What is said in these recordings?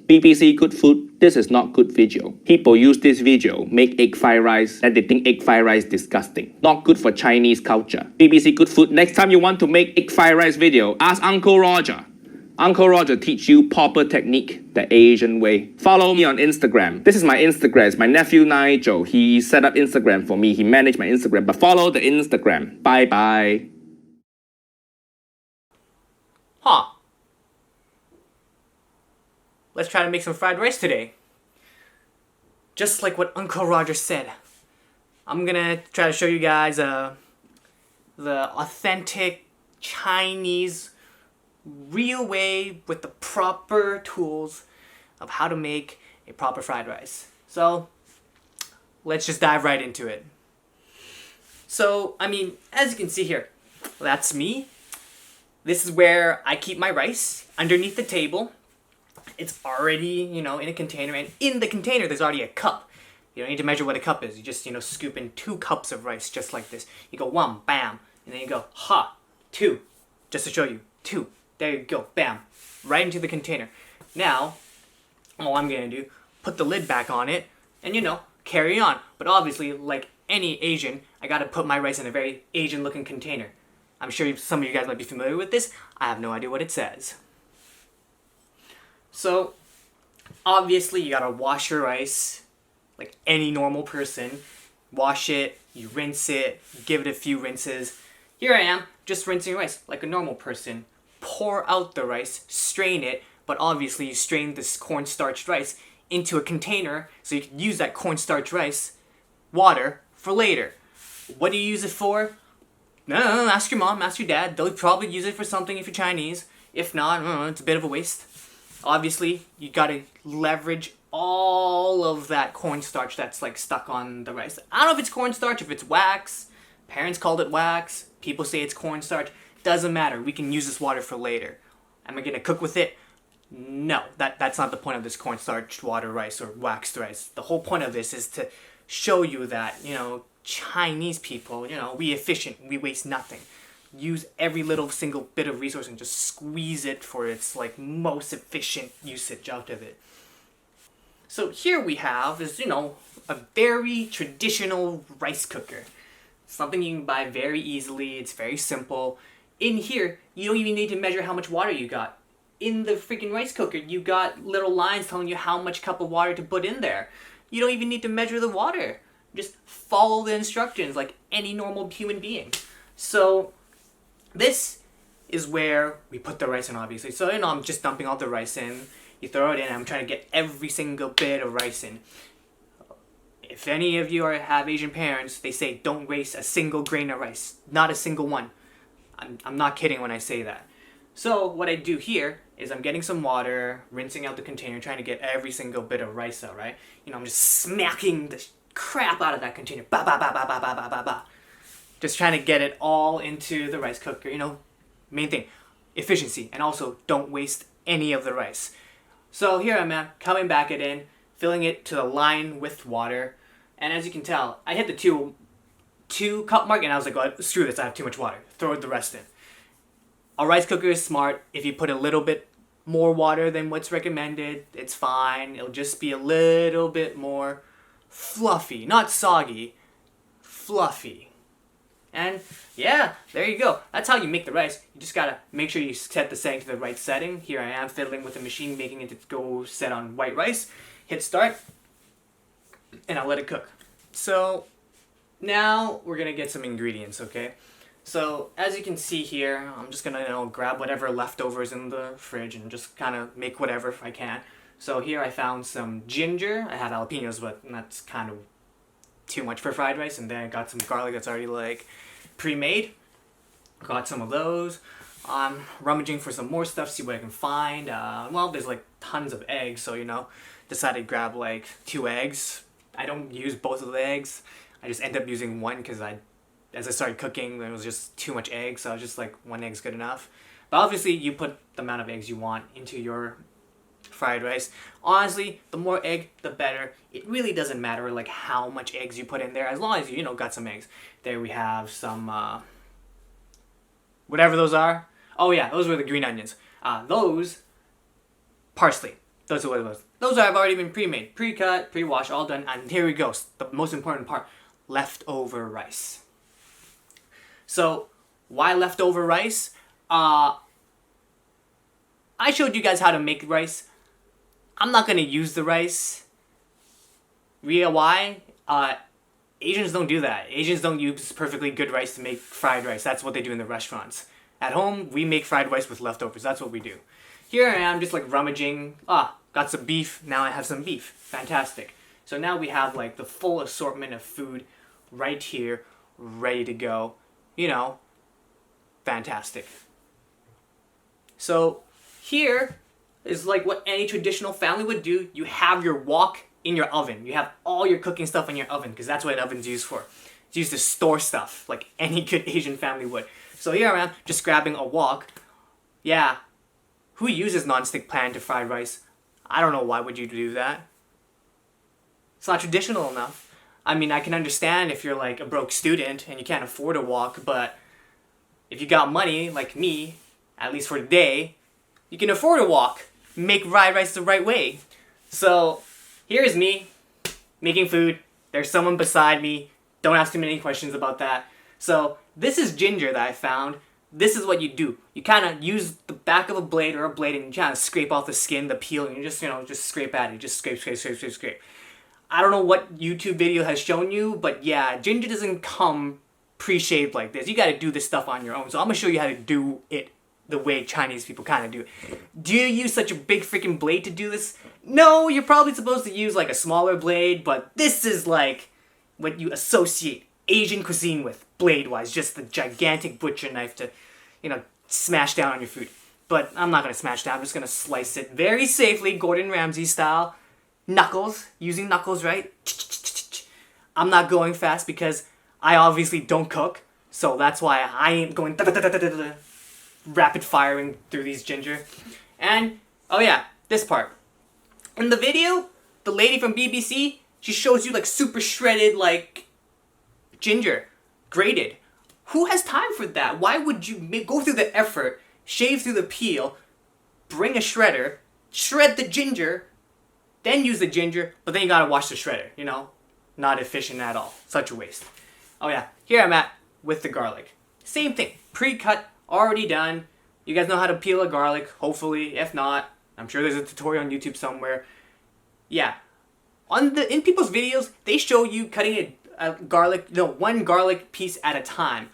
BBC Good Food, this is not good video. People use this video, make egg fried rice, and they think egg fried rice disgusting. Not good for Chinese culture. BBC Good Food, next time you want to make egg fried rice video, ask Uncle Roger. Uncle Roger teach you proper technique, the Asian way. Follow me on Instagram. This is my Instagram. It's my nephew Nigel. He set up Instagram for me. He managed my Instagram. But follow the Instagram. Bye bye. Huh. Let's try to make some fried rice today. Just like what Uncle Roger said. I'm gonna try to show you guys the authentic Chinese real way with the proper tools of how to make a proper fried rice. So let's just dive right into it. So, I mean, as you can see here, that's me. This is where I keep my rice, underneath the table. It's already, in a container, and in the container there's already a cup. You don't need to measure what a cup is. You just, scoop in 2 cups of rice just like this. You go 1, bam, and then you go, 2, just to show you, 2. There you go, bam, right into the container. Now, all I'm gonna do, put the lid back on it, and carry on. But obviously, like any Asian, I gotta put my rice in a very Asian-looking container. I'm sure some of you guys might be familiar with this. I have no idea what it says. So, obviously, you gotta wash your rice like any normal person. Wash it, you rinse it, give it a few rinses. Here I am, just rinsing rice like a normal person. Pour out the rice, strain it, but obviously you strain this cornstarch rice into a container so you can use that cornstarch rice water for later. What do you use it for? No, ask your mom, ask your dad. They'll probably use it for something if you're Chinese. If not, it's a bit of a waste. Obviously, you gotta leverage all of that cornstarch that's like stuck on the rice. I don't know if it's cornstarch, if it's wax. Parents called it wax. People say it's cornstarch. Doesn't matter. We can use this water for later. Am I gonna cook with it? No, that's not the point of this cornstarch water rice or waxed rice. The whole point of this is to show you that, Chinese people, we efficient, we waste nothing. Use every little single bit of resource and just squeeze it for its most efficient usage out of it. So here we have is, a very traditional rice cooker. Something you can buy very easily, it's very simple. In here, you don't even need to measure how much water you got. In the freaking rice cooker, you got little lines telling you how much cup of water to put in there. You don't even need to measure the water. Just follow the instructions like any normal human being. So, this is where we put the rice in, obviously. So, I'm just dumping all the rice in. You throw it in, I'm trying to get every single bit of rice in. If any of you have Asian parents, they say don't waste a single grain of rice. Not a single one. I'm not kidding when I say that. So what I do here is I'm getting some water, rinsing out the container, trying to get every single bit of rice out, right? I'm just smacking the crap out of that container. Ba ba ba ba ba ba ba ba ba. Just trying to get it all into the rice cooker, Main thing, efficiency, and also don't waste any of the rice. So here I'm at, coming back it in, filling it to the line with water, and as you can tell, I hit the 2 cup mark, and I was like, oh, screw this, I have too much water. Throw the rest in. A rice cooker is smart. If you put a little bit more water than what's recommended, it's fine. It'll just be a little bit more fluffy. Not soggy, fluffy. And yeah, there you go. That's how you make the rice. You just gotta make sure you set the setting to the right setting. Here I am fiddling with the machine, making it to go set on white rice. Hit start, and I'll let it cook. So now we're gonna get some ingredients, okay? So as you can see here, I'm just gonna grab whatever leftovers in the fridge and just kind of make whatever if I can. So here I found some ginger. I have jalapenos, but that's kind of too much for fried rice. And then I got some garlic that's already pre-made. Got some of those. I'm rummaging for some more stuff, see what I can find. Well, there's tons of eggs, so decided to grab 2 eggs. I don't use both of the eggs. I just end up using one because as I started cooking, there was just too much egg, so I was just 1 egg's good enough. But obviously, you put the amount of eggs you want into your fried rice. Honestly, the more egg, the better. It really doesn't matter how much eggs you put in there, as long as you got some eggs. There we have some whatever those are. Oh yeah, those were the green onions. Those parsley. Those are what it was. Those have already been pre-made, pre-cut, pre-washed, all done. And here we go. The most important part: leftover rice. So why leftover rice? I showed you guys how to make rice. I'm not gonna use the rice. Why? Asians don't do that. Asians don't use perfectly good rice to make fried rice. That's what they do in the restaurants. At home, we make fried rice with leftovers. That's what we do. Here I am just like rummaging. Got some beef. Now I have some beef. Fantastic. So now we have like the full assortment of food right here, ready to go. You know, fantastic. So here is like what any traditional family would do. You have your wok in your oven. You have all your cooking stuff in your oven because that's what an oven's used for. It's used to store stuff like any good Asian family would. So here I am just grabbing a wok. Yeah, who uses non-stick pan to fry rice? I don't know why would you do that. It's not traditional enough. I mean, I can understand if you're like a broke student and you can't afford a wok, but if you got money like me, at least for the day, you can afford a wok. Make fried rice the right way. So here's me making food. There's someone beside me. Don't ask too many questions about that. So this is ginger that I found. This is what you do. You kind of use the back of a blade or a blade and you kind of scrape off the skin, the peel, and you just, just scrape at it. Just scrape, scrape, scrape, scrape, scrape. I don't know what YouTube video has shown you, but yeah, ginger doesn't come pre-shaved like this. You got to do this stuff on your own. So I'm going to show you how to do it the way Chinese people kind of do it. Do you use such a big freaking blade to do this? No, you're probably supposed to use like a smaller blade, but this is like what you associate Asian cuisine with, blade-wise. Just the gigantic butcher knife to, smash down on your food. But I'm not going to smash down. I'm just going to slice it very safely, Gordon Ramsay style. Knuckles, using knuckles, right? I'm not going fast because I obviously don't cook, so that's why I ain't going rapid firing through these ginger. And, oh yeah, this part. In the video, the lady from BBC, she shows you like super shredded like ginger, grated. Who has time for that? Why would you go through the effort, shave through the peel, bring a shredder, shred the ginger, then use the ginger, but then you gotta wash the shredder, Not efficient at all. Such a waste. Oh yeah, here I'm at with the garlic. Same thing, pre-cut, already done. You guys know how to peel a garlic, hopefully. If not, I'm sure there's a tutorial on YouTube somewhere. Yeah, in people's videos, they show you cutting one garlic piece at a time.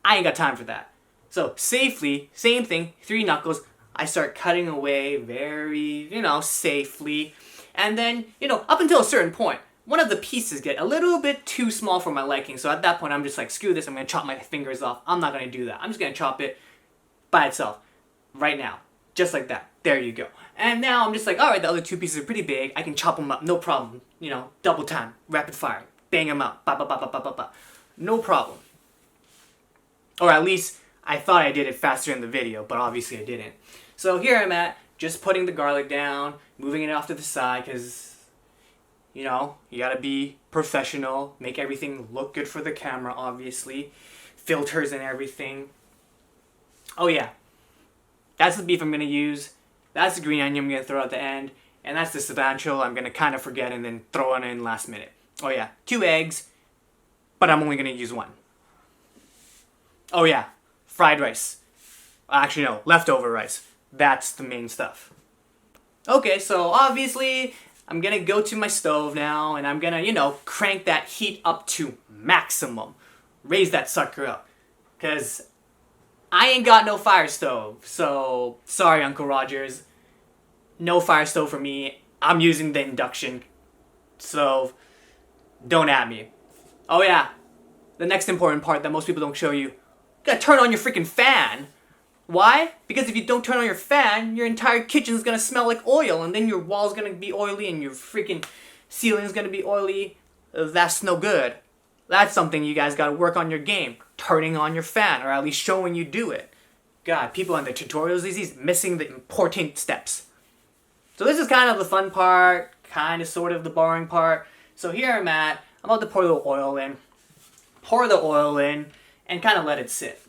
I ain't got time for that. So safely, same thing, 3 knuckles. I start cutting away very, safely. And then, up until a certain point, one of the pieces get a little bit too small for my liking. So at that point, I'm just like, screw this, I'm going to chop my fingers off. I'm not going to do that. I'm just going to chop it by itself right now. Just like that. There you go. And now I'm just like, all right, the other 2 pieces are pretty big. I can chop them up, no problem. Double time, rapid fire, bang them out, ba ba ba ba ba ba ba. No problem. Or at least I thought I did it faster in the video, but obviously I didn't. So here I'm at, just putting the garlic down, moving it off to the side, because, you gotta be professional, make everything look good for the camera, obviously. Filters and everything. Oh yeah, that's the beef I'm gonna use. That's the green onion I'm gonna throw at the end. And that's the cilantro I'm gonna kind of forget and then throw it in last minute. Oh yeah, 2 eggs, but I'm only gonna use 1. Oh yeah, fried rice. Actually no, leftover rice. That's the main stuff. Okay, so obviously I'm gonna go to my stove now and I'm gonna, crank that heat up to maximum. Raise that sucker up. Cause I ain't got no fire stove. So, sorry Uncle Rogers. No fire stove for me. I'm using the induction stove. Don't at me. Oh yeah, the next important part that most people don't show you. You gotta turn on your freaking fan. Why? Because if you don't turn on your fan, your entire kitchen's gonna smell like oil, and then your wall's gonna be oily, and your freaking ceiling's gonna be oily. That's no good. That's something you guys gotta work on your game. Turning on your fan, or at least showing you do it. God, people in the tutorials these days missing the important steps. So this is kind of the fun part, kind of sort of the boring part. So here I'm about to pour the oil in. Pour the oil in, and kind of let it sit.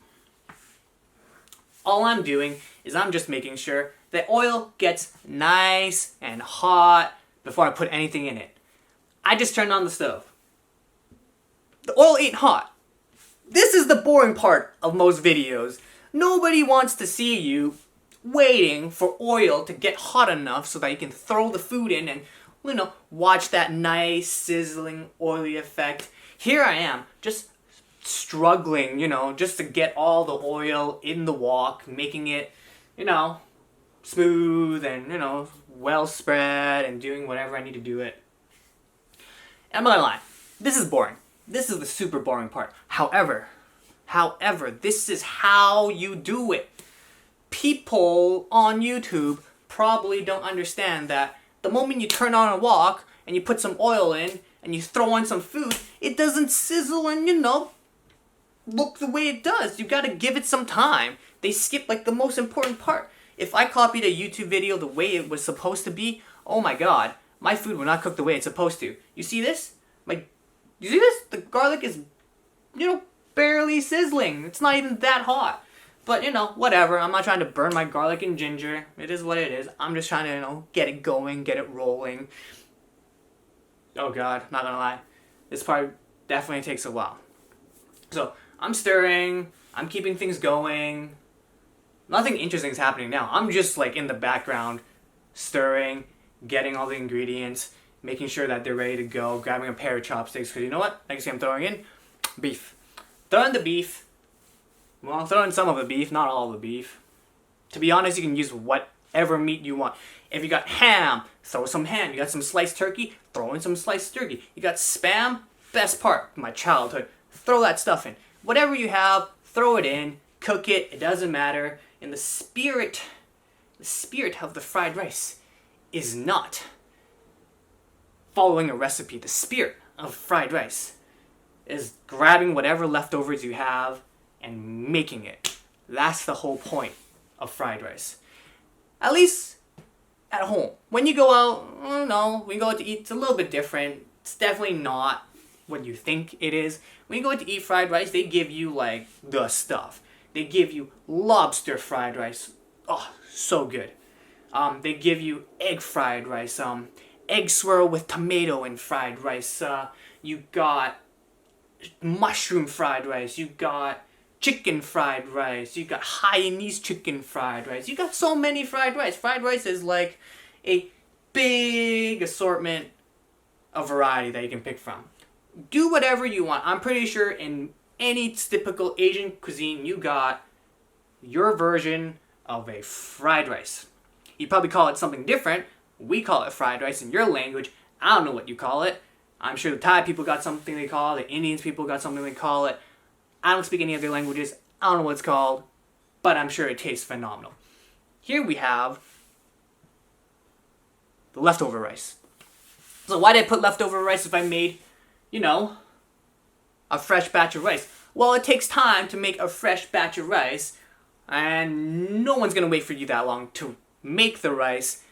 All I'm doing is I'm just making sure the oil gets nice and hot before I put anything in it. I just turned on the stove. The oil ain't hot. This is the boring part of most videos. Nobody wants to see you waiting for oil to get hot enough so that you can throw the food in and, watch that nice sizzling oily effect. Here I am, just struggling, just to get all the oil in the wok, making it, smooth and, well spread and doing whatever I need to do it. And I'm not gonna lie, this is boring. This is the super boring part. However, this is how you do it. People on YouTube probably don't understand that the moment you turn on a wok and you put some oil in and you throw on some food, it doesn't sizzle and, look the way it does. You gotta give it some time. They skip like the most important part. If I copied a YouTube video the way it was supposed to be, oh my god, my food would not cook the way it's supposed to. You see this? You see this? The garlic is, barely sizzling. It's not even that hot. But, whatever. I'm not trying to burn my garlic and ginger. It is what it is. I'm just trying to, get it going, get it rolling. Oh god, not gonna lie. This part definitely takes a while. So, I'm stirring. I'm keeping things going. Nothing interesting is happening now. I'm just, in the background, stirring, getting all the ingredients, making sure that they're ready to go, grabbing a pair of chopsticks, because you know what? Next thing I'm throwing in? Beef. Throwing the beef. Well, I'm throwing some of the beef, not all of the beef. To be honest, you can use whatever meat you want. If you got ham, throw some ham. You got some sliced turkey, throw in some sliced turkey. You got Spam, best part of my childhood. Throw that stuff in. Whatever you have, throw it in, cook it, it doesn't matter. And the spirit of the fried rice is not following a recipe. The spirit of fried rice is grabbing whatever leftovers you have and making it. That's the whole point of fried rice. At least at home. When you go out, when you go out to eat, it's a little bit different. It's definitely not what you think it is. When you go out to eat fried rice, they give you the stuff. They give you lobster fried rice. Oh, so good. They give you egg fried rice. Egg swirl with tomato and fried rice. You got mushroom fried rice. You got chicken fried rice. You got Hainanese chicken fried rice. You got so many fried rice. Fried rice is like a big assortment of variety that you can pick from. Do whatever you want. I'm pretty sure in any typical Asian cuisine, you got your version of a fried rice. You probably call it something different. We call it fried rice in your language. I don't know what you call it. I'm sure the Thai people got something they call it. The Indians people got something they call it. I don't speak any other languages. I don't know what it's called. But I'm sure it tastes phenomenal. Here we have the leftover rice. So why did I put leftover rice if I made, a fresh batch of rice? Well, it takes time to make a fresh batch of rice. And no one's going to wait for you that long to make the rice,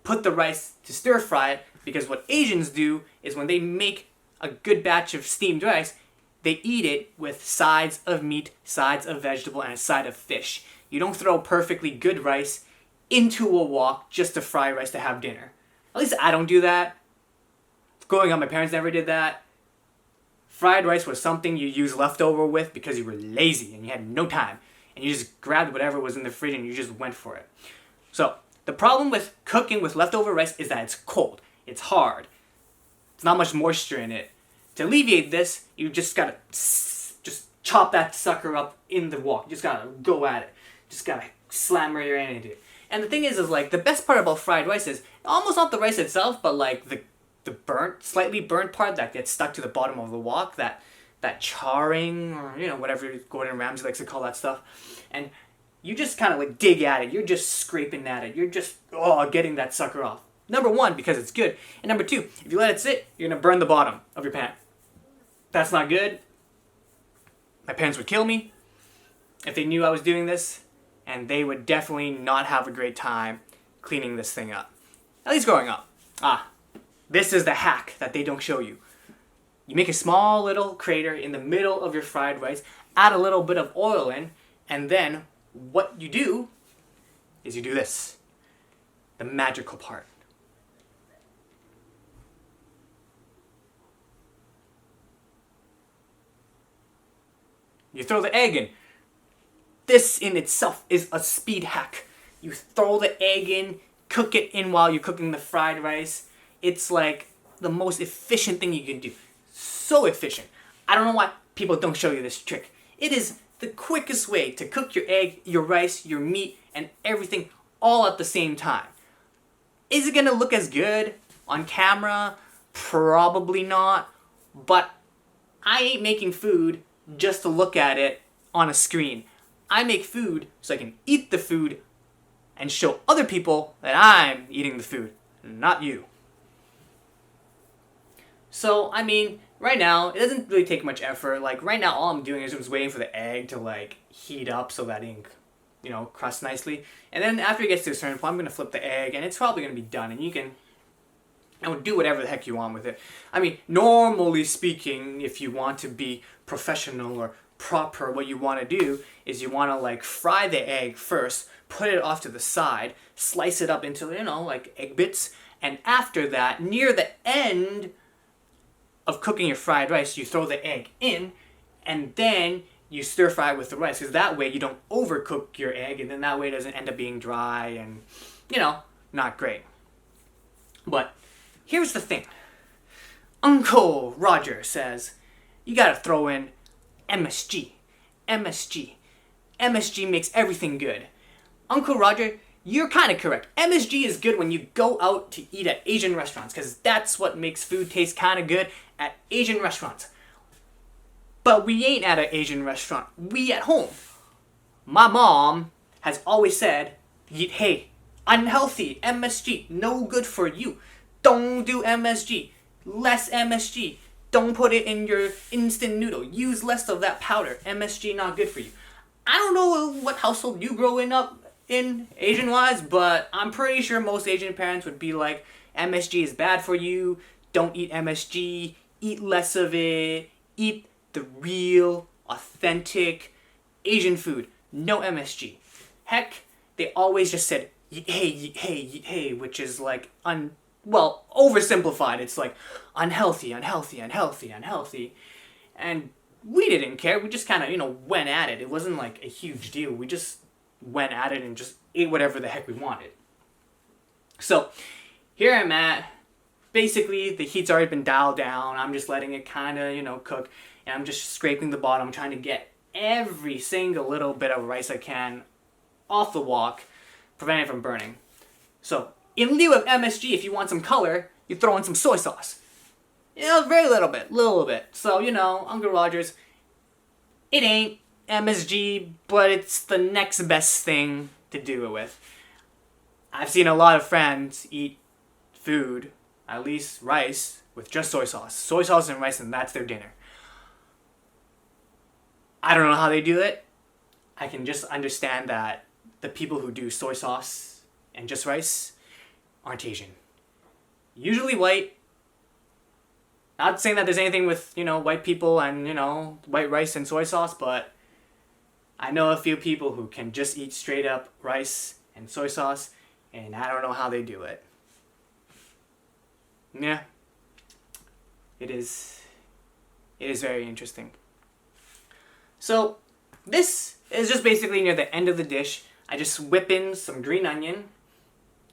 put the rice to stir fry it, because what Asians do is when they make a good batch of steamed rice, they eat it with sides of meat, sides of vegetable, and a side of fish. You don't throw perfectly good rice into a wok just to fry rice to have dinner. At least I don't do that. Growing up, my parents never did that. Fried rice was something you used leftover with because you were lazy and you had no time. And you just grabbed whatever was in the fridge and you just went for it. So, the problem with cooking with leftover rice is that it's cold. It's hard. There's not much moisture in it. To alleviate this, you just gotta chop that sucker up in the wok. You just gotta go at it. Just gotta slam where your hand into it. And the thing is the best part about fried rice is almost not the rice itself, but the slightly burnt part that gets stuck to the bottom of the wok, that charring, or whatever Gordon Ramsay likes to call that stuff. And you just kind of dig at it. You're just scraping at it. You're just getting that sucker off. Number one, because it's good. And number two, if you let it sit, you're going to burn the bottom of your pan. That's not good. My parents would kill me if they knew I was doing this, and they would definitely not have a great time cleaning this thing up. At least growing up. This is the hack that they don't show you. You make a small little crater in the middle of your fried rice, add a little bit of oil in, and then what you do is you do this. the magical part. You throw the egg in. This in itself is a speed hack. You throw the egg in, cook it in while you're cooking the fried rice. It's like the most efficient thing you can do. So efficient. I don't know why people don't show you this trick. It is the quickest way to cook your egg, your rice, your meat, and everything all at the same time. Is it gonna look as good on camera? Probably not. But I ain't making food just to look at it on a screen. I make food so I can eat the food and show other people that I'm eating the food, not you. So, I mean, right now, it doesn't really take much effort. Like, right now, all I'm doing is just waiting for the egg to, like, heat up so that it can, crust nicely. And then after it gets to a certain point, I'm going to flip the egg, and it's probably going to be done. And you can do whatever the heck you want with it. I mean, normally speaking, if you want to be professional or proper, what you want to do is you want to, like, fry the egg first, put it off to the side, slice it up into, like, egg bits. And after that, near the end of cooking your fried rice, you throw the egg in, and then you stir fry it with the rice, because that way you don't overcook your egg, and then that way it doesn't end up being dry and, not great. But here's the thing. Uncle Roger says, you gotta throw in MSG. MSG. MSG makes everything good. Uncle Roger, you're kind of correct. MSG is good when you go out to eat at Asian restaurants, because that's what makes food taste kind of good at Asian restaurants. But we ain't at an Asian restaurant. We at home. My mom has always said, hey, unhealthy, MSG, no good for you. Don't do MSG. Less MSG. Don't put it in your instant noodle. Use less of that powder. MSG not good for you. I don't know what household you growing up in, Asian-wise, but I'm pretty sure most Asian parents would be like, MSG is bad for you. Don't eat MSG. Eat less of it. Eat the real, authentic Asian food. No MSG. Heck, they always just said, hey, which is like, oversimplified. It's like, unhealthy. And we didn't care. We just kind of, went at it. It wasn't like a huge deal. We just went at it and just ate whatever the heck we wanted. So, here I'm at. Basically, the heat's already been dialed down. I'm just letting it kind of, cook. And I'm just scraping the bottom, trying to get every single little bit of rice I can off the wok, prevent it from burning. So, in lieu of MSG, if you want some color, you throw in some soy sauce. Very little bit. So, Uncle Rogers, it ain't MSG, but it's the next best thing to do it with. I've seen a lot of friends eat food, at least rice, with just soy sauce. Soy sauce and rice, and that's their dinner. I don't know how they do it. I can just understand that the people who do soy sauce and just rice aren't Asian. Usually white. Not saying that there's anything with, white people and, white rice and soy sauce, but I know a few people who can just eat straight up rice and soy sauce, and I don't know how they do it. Yeah. It is very interesting. So, this is just basically near the end of the dish. I just whip in some green onion,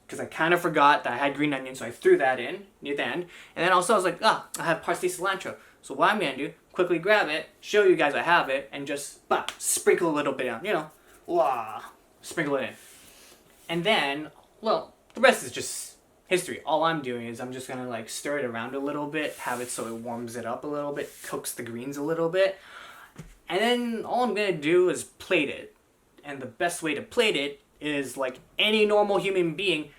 because I kind of forgot that I had green onion, so I threw that in near the end. And then also I was like, I have parsley cilantro. So what I'm going to do, quickly grab it, show you guys I have it, and just sprinkle a little bit on, sprinkle it in. And then, the rest is just history. All I'm doing is I'm just going to stir it around a little bit, have it so it warms it up a little bit, cooks the greens a little bit. And then all I'm going to do is plate it. And the best way to plate it is like any normal human being,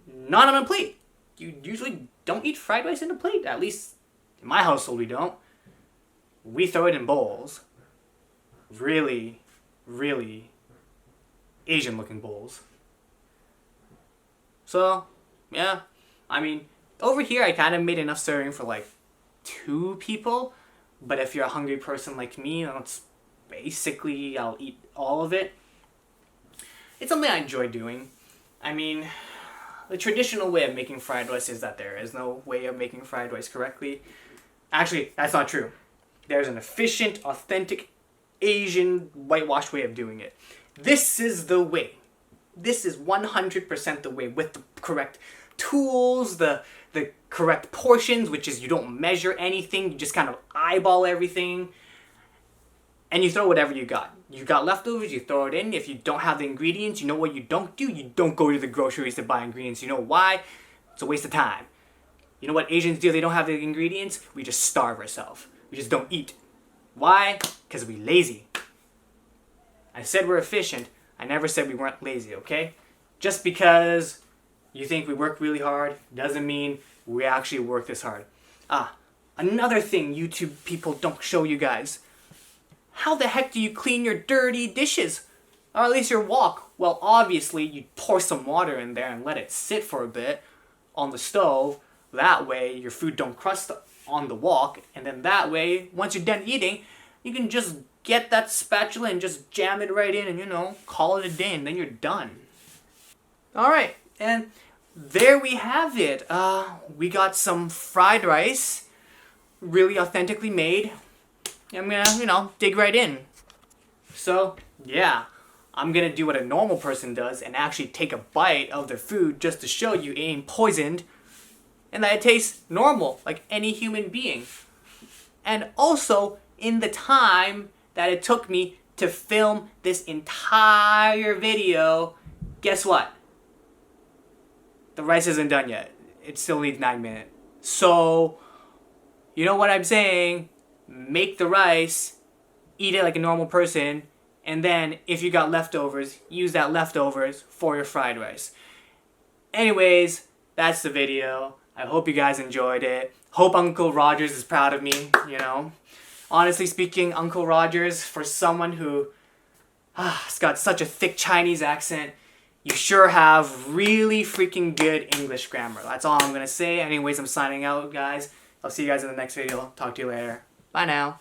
not on a plate. You usually don't eat fried rice in a plate. At least in my household we don't. We throw it in bowls. Really, really Asian looking bowls. So, yeah. I mean, over here I kind of made enough serving for 2 people. But if you're a hungry person like me, that's basically, I'll eat all of it. It's something I enjoy doing. I mean, the traditional way of making fried rice is that there is no way of making fried rice correctly. Actually, that's not true. There's an efficient, authentic, Asian, whitewashed way of doing it. This is the way. This is 100% the way, with the correct tools, the correct portions, which is you don't measure anything, you just kind of eyeball everything, and you throw whatever you got. You got leftovers, you throw it in. If you don't have the ingredients, you know what you don't do? You don't go to the groceries to buy ingredients. You know why? It's a waste of time. You know what Asians do if they don't have the ingredients? We just starve ourselves. We just don't eat. Why? Because we lazy. I said we're efficient. I never said we weren't lazy, okay? Just because you think we work really hard doesn't mean we actually work this hard. Another thing YouTube people don't show you guys. How the heck do you clean your dirty dishes? Or at least your wok? Well, obviously, you pour some water in there and let it sit for a bit on the stove. That way, your food don't crust on the wok. And then that way, once you're done eating, you can just get that spatula and just jam it right in and, you know, call it a day, and then you're done. Alright, and there we have it. We got some fried rice, really authentically made. I'm gonna, you know, dig right in. So, yeah, I'm gonna do what a normal person does and actually take a bite of their food just to show you it ain't poisoned and that it tastes normal, like any human being. And also, in the time that it took me to film this entire video, guess what? The rice isn't done yet. It still needs 9 minutes. So, you know what I'm saying? Make the rice, eat it like a normal person, and then if you got leftovers, use that leftovers for your fried rice. Anyways, that's the video. I hope you guys enjoyed it. Hope Uncle Rogers is proud of me, you know. Honestly speaking, Uncle Rogers, for someone who has got such a thick Chinese accent, you sure have really freaking good English grammar. That's all I'm gonna say. Anyways, I'm signing out, guys. I'll see you guys in the next video. Talk to you later. Bye now.